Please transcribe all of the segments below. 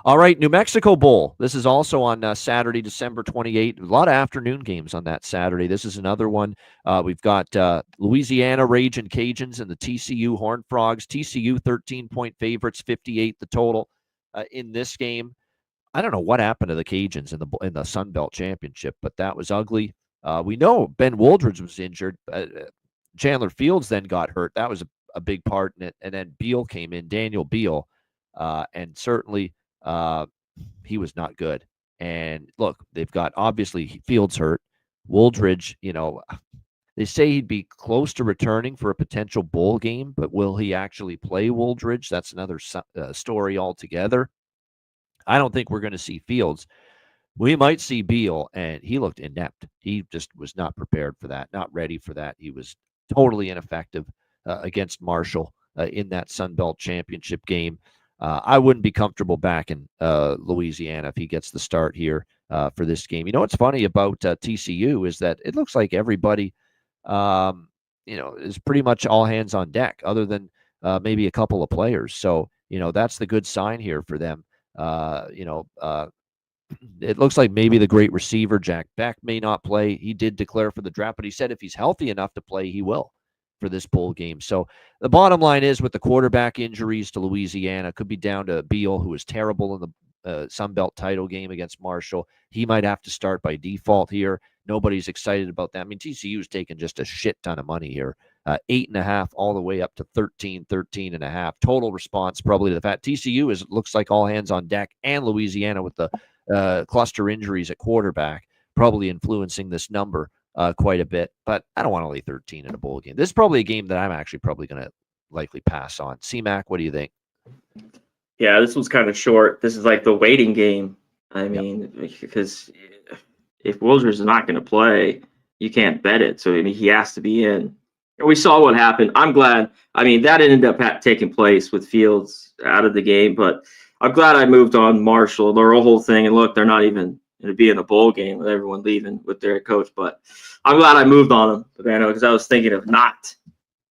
All right, New Mexico Bowl. This is also on Saturday, December 28th. A lot of afternoon games on that Saturday. This is another one. We've got Louisiana Ragin' Cajuns and the TCU Horned Frogs. TCU 13-point favorites, 58 the total in this game. I don't know what happened to the Cajuns in the Sun Belt Championship, but that was ugly. We know Ben Wooldridge was injured. Chandler Fields then got hurt. That was a big part in it. And then Beal came in, Daniel Beal, and certainly he was not good. And look, they've got obviously Fields hurt. Wooldridge, they say he'd be close to returning for a potential bowl game, but will he actually play Wooldridge? That's another story altogether. I don't think we're going to see Fields. We might see Beal, and he looked inept. He just was not prepared for that, not ready for that. He was totally ineffective against Marshall in that Sun Belt Championship game. I wouldn't be comfortable back in Louisiana if he gets the start here for this game. What's funny about TCU is that it looks like everybody, is pretty much all hands on deck, other than maybe a couple of players. So, that's the good sign here for them. It looks like maybe the great receiver Jack Beck may not play. He did declare for the draft, but he said if he's healthy enough to play, he will for this bowl game. So the bottom line is, with the quarterback injuries to Louisiana, could be down to Beal, who was terrible in the Sun Belt title game against Marshall. He might have to start by default here. Nobody's excited about that. I mean, TCU's taken just a shit ton of money here. 8.5 all the way up to 13.5. Total response probably to the fact TCU looks like all hands on deck, and Louisiana with the cluster injuries at quarterback probably influencing this number quite a bit. But I don't want to lay 13 in a bowl game. This is probably a game that I'm actually probably going to likely pass on. C-Mac, what do you think? Yeah, this was kind of short. This is like the waiting game. I mean, because if Wooldridge is not going to play, you can't bet it. So, I mean, he has to be in. And we saw what happened. I'm glad. I mean, that ended up taking place with Fields out of the game, but I'm glad I moved on Marshall, their whole thing. And look, they're not even going to be in a bowl game with everyone leaving with their coach. But I'm glad I moved on them, because I was thinking of not,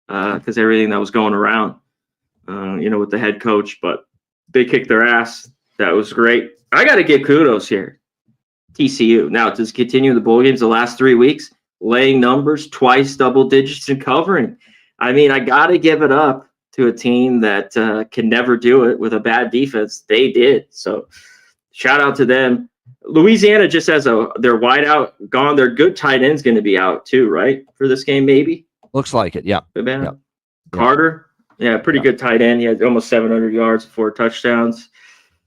because everything that was going around, with the head coach. But they kicked their ass. That was great. I got to give kudos here. TCU. Now, to continue the bowl games the last 3 weeks, laying numbers, twice double digits and covering. I mean, I got to give it up to a team that can never do it with a bad defense. They did. So shout out to them. Louisiana just has their wideout gone. Their good tight end's going to be out too, right? For this game, maybe? Looks like it, yeah. Carter, pretty good tight end. He had almost 700 yards, 4 touchdowns.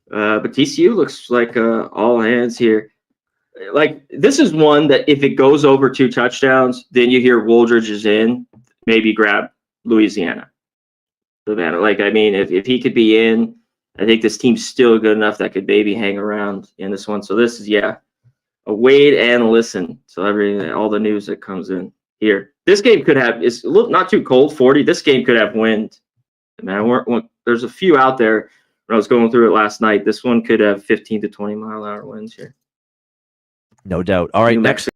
But TCU looks like all hands here. Like, this is one that if it goes over 2 touchdowns, then you hear Wooldridge is in, maybe grab Louisiana. Like, I mean, if he could be in, I think this team's still good enough that could maybe hang around in this one. So this is, a wait and listen to all the news that comes in here. This game could have, it's a little, not too cold, 40. This game could have wind. Man, there's a few out there when I was going through it last night. This one could have 15 to 20 mile-an-hour winds here. No doubt. All right, next.